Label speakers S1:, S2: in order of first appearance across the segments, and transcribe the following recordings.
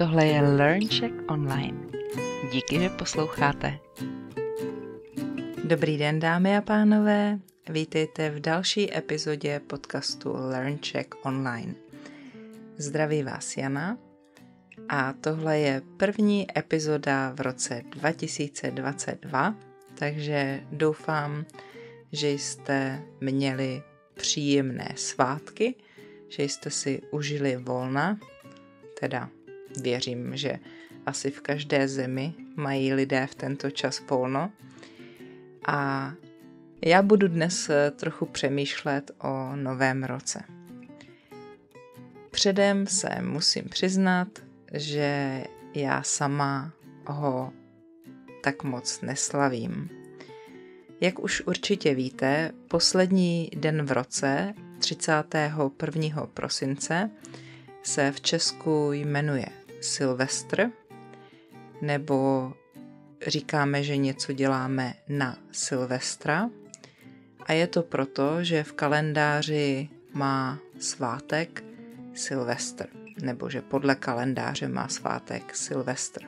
S1: Tohle je LearnCheck online. Díky, že posloucháte. Dobrý den, dámy a pánové. Vítejte v další epizodě podcastu LearnCheck online. Zdraví vás Jana a tohle je první epizoda v roce 2022, takže doufám, že jste měli příjemné svátky, že jste si užili volna, teda věřím, že asi v každé zemi mají lidé v tento čas volno. A já budu dnes trochu přemýšlet o novém roce. Předem se musím přiznat, že já sama ho tak moc neslavím. Jak už určitě víte, poslední den v roce, 31. prosince, se v Česku jmenuje Silvestr, nebo říkáme, že něco děláme na Silvestra. A je to proto, že v kalendáři má svátek Silvestr, nebo že podle kalendáře má svátek Silvestr.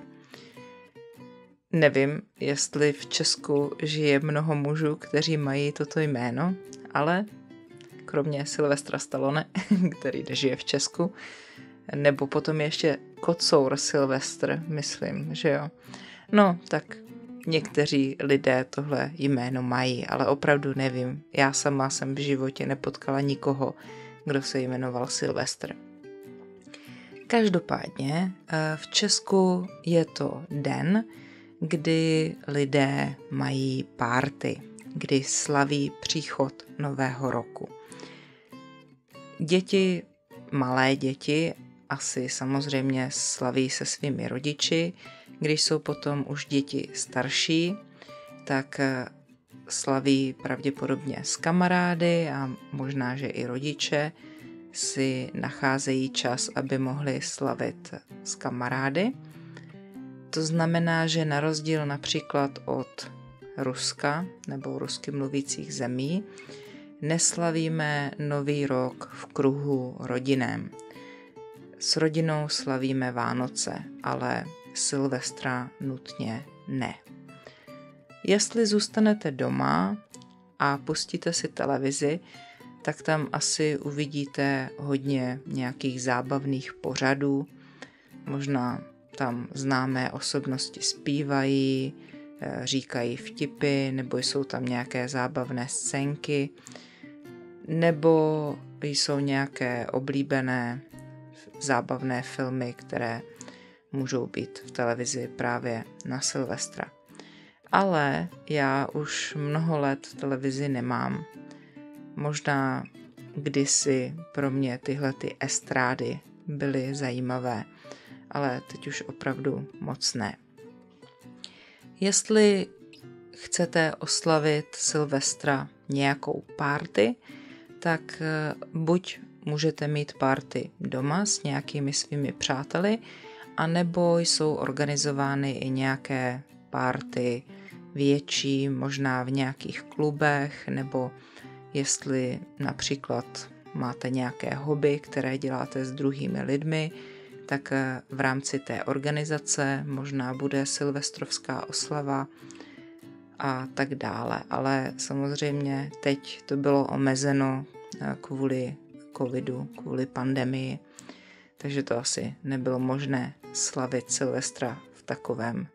S1: Nevím, jestli v Česku žije mnoho mužů, kteří mají toto jméno, ale kromě Silvestra Stallone, který žije v Česku, nebo potom ještě Kocour Silvestr, myslím, že jo. No, tak někteří lidé tohle jméno mají, ale opravdu nevím. Já sama jsem v životě nepotkala nikoho, kdo se jmenoval Silvestr. Každopádně v Česku je to den, kdy lidé mají párty, kdy slaví příchod nového roku. Děti, malé děti, asi samozřejmě slaví se svými rodiči. Když jsou potom už děti starší, tak slaví pravděpodobně s kamarády a možná, že i rodiče si nacházejí čas, aby mohli slavit s kamarády. To znamená, že na rozdíl například od Ruska nebo rusky mluvících zemí, neslavíme nový rok v kruhu rodinném. S rodinou slavíme Vánoce, ale Silvestra nutně ne. Jestli zůstanete doma a pustíte si televizi, tak tam asi uvidíte hodně nějakých zábavných pořadů. Možná tam známé osobnosti zpívají, říkají vtipy, nebo jsou tam nějaké zábavné scénky, nebo jsou nějaké oblíbené zábavné filmy, které můžou být v televizi právě na Silvestra. Ale já už mnoho let televizi nemám. Možná kdysi pro mě tyhle ty estrády byly zajímavé, ale teď už opravdu moc ne. Jestli chcete oslavit Silvestra nějakou party, tak buď můžete mít party doma s nějakými svými přáteli, anebo jsou organizovány i nějaké party větší, možná v nějakých klubech, nebo jestli například máte nějaké hobby, které děláte s druhými lidmi, tak v rámci té organizace možná bude silvestrovská oslava a tak dále. Ale samozřejmě teď to bylo omezeno kvůli covidu, kvůli pandemii, takže to asi nebylo možné slavit Silvestra v takovém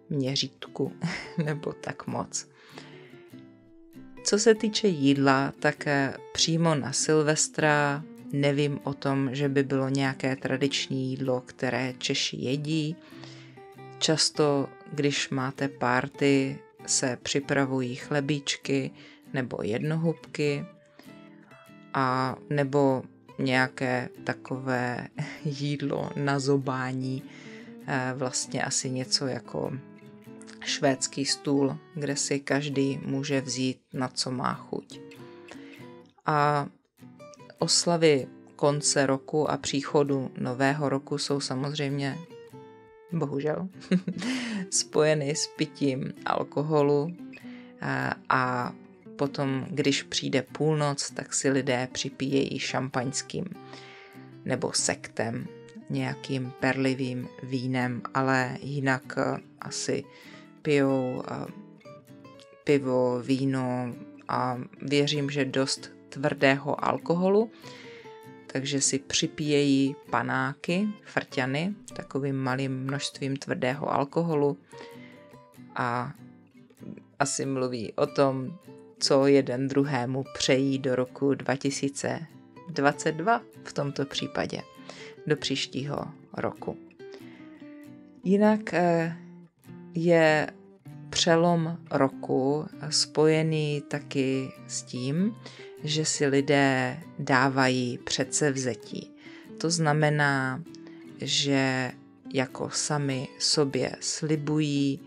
S1: měřítku nebo tak moc. Co se týče jídla, tak přímo na Silvestra nevím o tom, že by bylo nějaké tradiční jídlo, které Češi jedí. Často, když máte party, se připravují chlebíčky nebo jednohubky a nebo nějaké takové jídlo na zobání, vlastně asi něco jako švédský stůl, kde si každý může vzít, na co má chuť. A oslavy konce roku a příchodu nového roku jsou samozřejmě, bohužel, spojeny s pitím alkoholu a potom, když přijde půlnoc, tak si lidé připíjejí šampaňským nebo sektem. nějakým perlivým vínem, ale jinak asi pijou pivo, víno a věřím, že dost tvrdého alkoholu, takže si připíjejí panáky, frťany, takovým malým množstvím tvrdého alkoholu a asi mluví o tom, co jeden druhému přejí do roku 2022 v tomto případě, do příštího roku. Jinak je přelom roku spojený taky s tím, že si lidé dávají předsevzetí. To znamená, že jako sami sobě slibují,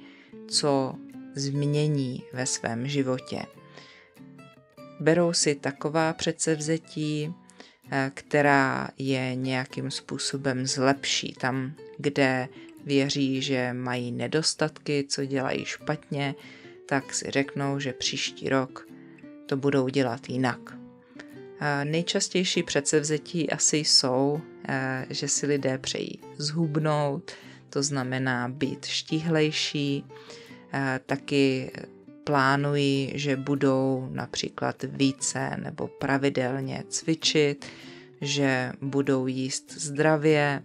S1: co změní ve svém životě. Berou si taková předsevzetí, která je nějakým způsobem zlepší. Tam, kde věří, že mají nedostatky, co dělají špatně, tak si řeknou, že příští rok to budou dělat jinak. Nejčastější předsevzetí asi jsou, že si lidé přejí zhubnout, to znamená být štíhlejší, taky plánují, že budou například více nebo pravidelně cvičit, že budou jíst zdravě,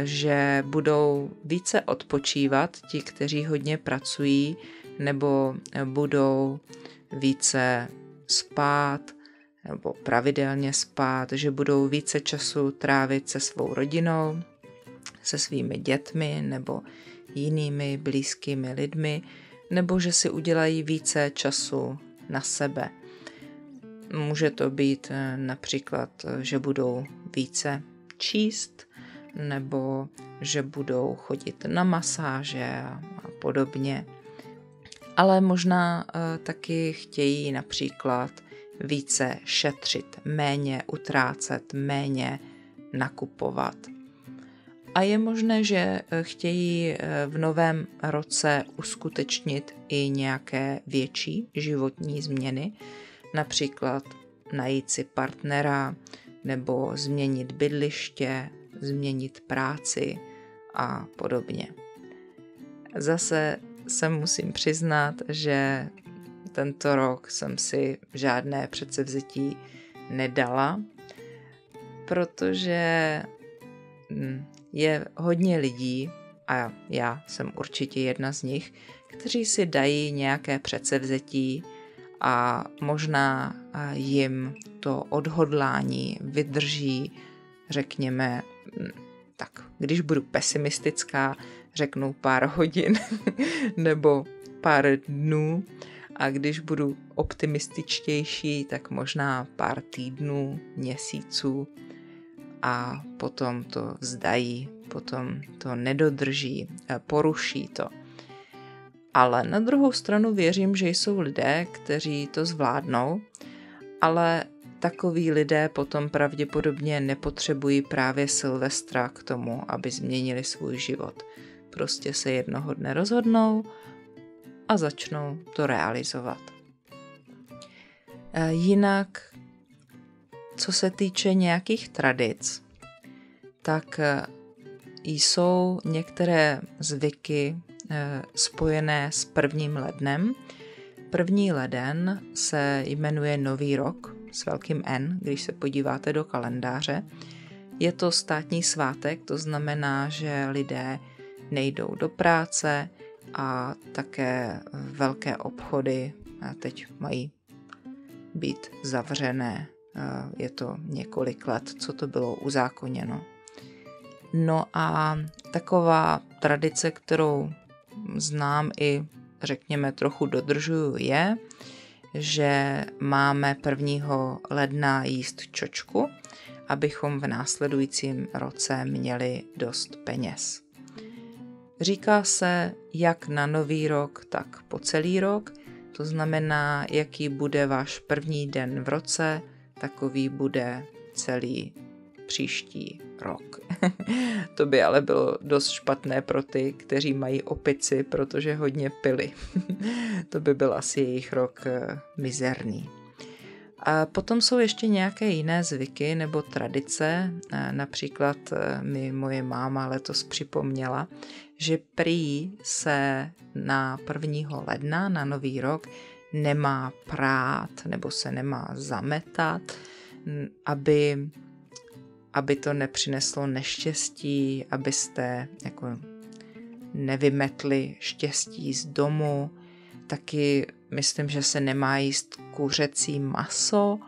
S1: že budou více odpočívat ti, kteří hodně pracují, nebo budou více spát nebo pravidelně spát, že budou více času trávit se svou rodinou, se svými dětmi nebo jinými blízkými lidmi, nebo že si udělají více času na sebe. Může to být například, že budou více číst, nebo že budou chodit na masáže a podobně. Ale možná taky chtějí například více šetřit, méně utrácet, méně nakupovat. A je možné, že chtějí v novém roce uskutečnit i nějaké větší životní změny, například najít si partnera nebo změnit bydliště, změnit práci a podobně. Zase se musím přiznat, že tento rok jsem si žádné předsevzetí nedala, protože je hodně lidí, a já jsem určitě jedna z nich, kteří si dají nějaké předsevzetí a možná jim to odhodlání vydrží, řekněme, tak když budu pesimistická, řeknu pár hodin nebo pár dnů, a když budu optimističtější, tak možná pár týdnů, měsíců a potom to vzdají, potom to nedodrží, poruší to. Ale na druhou stranu věřím, že jsou lidé, kteří to zvládnou, ale takoví lidé potom pravděpodobně nepotřebují právě Silvestra k tomu, aby změnili svůj život. Prostě se jednoho dne rozhodnou a začnou to realizovat. Jinak, co se týče nějakých tradic, tak jsou některé zvyky spojené s 1. lednem. 1. leden se jmenuje Nový rok s velkým N, když se podíváte do kalendáře. Je to státní svátek, to znamená, že lidé nejdou do práce a také velké obchody teď mají být zavřené. Je to několik let, co to bylo uzákoněno. No a taková tradice, kterou znám i, řekněme, trochu dodržuju, je, že máme 1. ledna jíst čočku, abychom v následujícím roce měli dost peněz. Říká se jak na Nový rok, tak po celý rok, to znamená, jaký bude váš první den v roce, takový bude celý příští rok. To by ale bylo dost špatné pro ty, kteří mají opici, protože hodně pili. To by byl asi jejich rok mizerný. A potom jsou ještě nějaké jiné zvyky nebo tradice, například mi moje máma letos připomněla, že prý se na 1. ledna, na Nový rok, nemá prát nebo se nemá zametat, aby to nepřineslo neštěstí, abyste jako nevymetli štěstí z domu. Taky myslím, že se nemá jíst kuřecí maso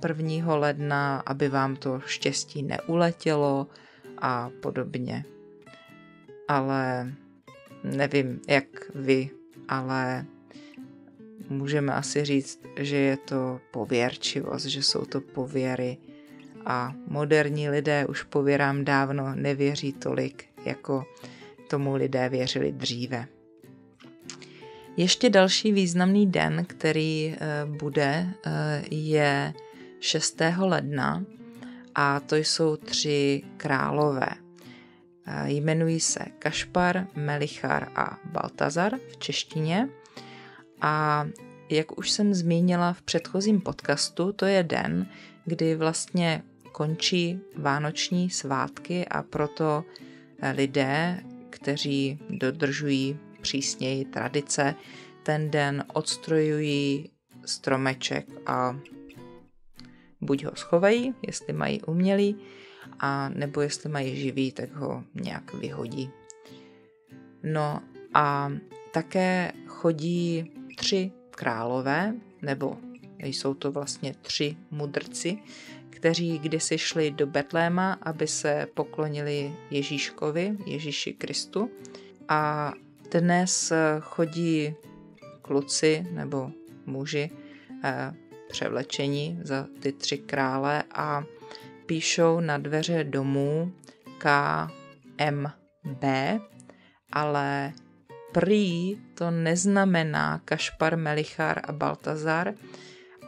S1: 1. ledna, aby vám to štěstí neuletělo a podobně. Ale nevím, jak vy, ale můžeme asi říct, že je to pověrčivost, že jsou to pověry a moderní lidé už pověrám dávno nevěří tolik, jako tomu lidé věřili dříve. Ještě další významný den, který bude, je 6. ledna a to jsou 3 králové. Jmenují se Kašpar, Melichar a Baltazar v češtině a jak už jsem zmínila v předchozím podcastu, to je den, kdy vlastně končí vánoční svátky a proto lidé, kteří dodržují přísněji tradice, ten den odstrojují stromeček a buď ho schovají, jestli mají umělý, a nebo jestli mají živý, tak ho nějak vyhodí. No a také chodí 3 králové, nebo jsou to vlastně 3 mudrci, kteří kdysi šli do Betléma, aby se poklonili Ježíši Kristu. A dnes chodí kluci nebo muži převlečení za ty 3 krále a píšou na dveře domů KMB, ale prý to neznamená Kašpar, Melichar a Baltazar,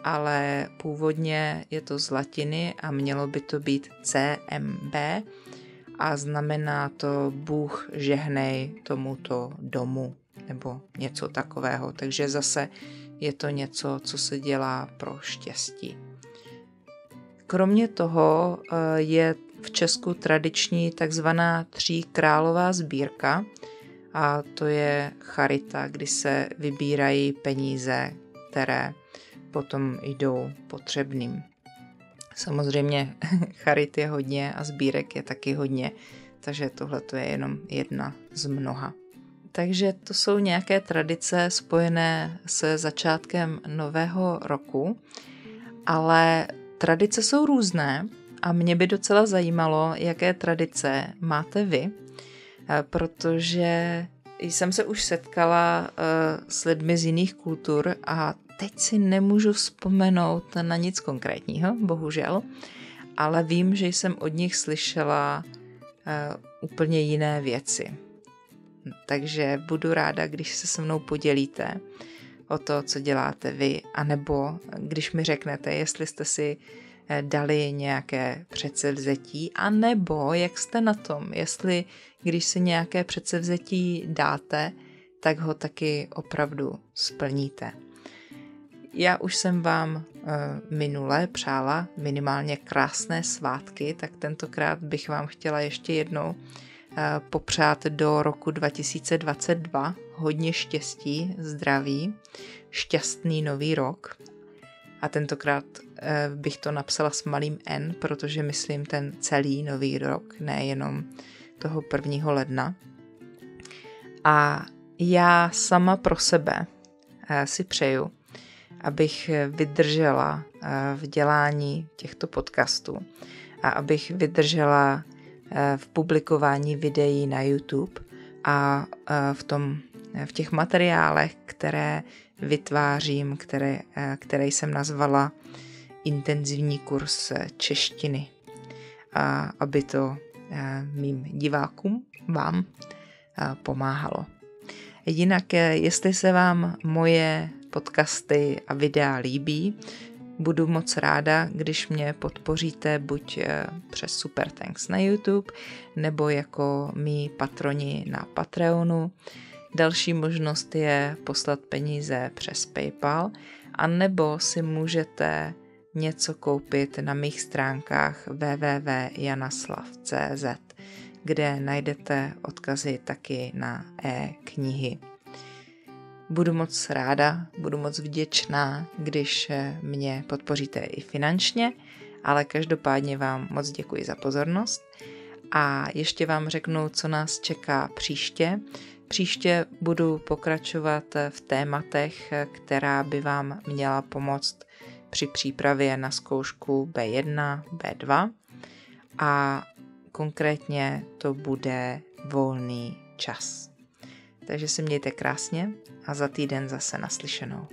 S1: ale původně je to z latiny a mělo by to být CMB a znamená to Bůh žehnej tomuto domu nebo něco takového. Takže zase je to něco, co se dělá pro štěstí. Kromě toho je v Česku tradiční takzvaná 3králová sbírka a to je charita, kdy se vybírají peníze, které potom jdou potřebným. Samozřejmě charit je hodně a sbírek je taky hodně, takže tohle je jenom jedna z mnoha. Takže to jsou nějaké tradice spojené se začátkem nového roku, ale tradice jsou různé a mě by docela zajímalo, jaké tradice máte vy, protože jsem se už setkala s lidmi z jiných kultur a teď si nemůžu vzpomenout na nic konkrétního, bohužel, ale vím, že jsem od nich slyšela úplně jiné věci. Takže budu ráda, když se se mnou podělíte o to, co děláte vy, anebo když mi řeknete, jestli jste si dali nějaké předsevzetí, anebo jak jste na tom, jestli když si nějaké předsevzetí dáte, tak ho taky opravdu splníte. Já už jsem vám minule přála minimálně krásné svátky, tak tentokrát bych vám chtěla ještě jednou popřát do roku 2022 hodně štěstí, zdraví, šťastný nový rok. A tentokrát bych to napsala s malým N, protože myslím ten celý nový rok, nejenom toho 1. ledna. A já sama pro sebe si přeju, abych vydržela v dělání těchto podcastů a abych vydržela v publikování videí na YouTube a v těch materiálech, které vytvářím, které jsem nazvala intenzivní kurz češtiny, a aby to mým divákům, vám pomáhalo. Jinak, jestli se vám moje podcasty a videa líbí, budu moc ráda, když mě podpoříte buď přes Super Thanks na YouTube, nebo jako mý patroni na Patreonu. Další možnost je poslat peníze přes PayPal, anebo si můžete něco koupit na mých stránkách www.janaslav.cz, kde najdete odkazy taky na e-knihy. Budu moc ráda, budu moc vděčná, když mě podpoříte i finančně, ale každopádně vám moc děkuji za pozornost a ještě vám řeknu, co nás čeká příště. Příště budu pokračovat v tématech, která by vám měla pomoct při přípravě na zkoušku B1, B2 a konkrétně to bude volný čas. Takže se mějte krásně a za týden zase naslyšenou.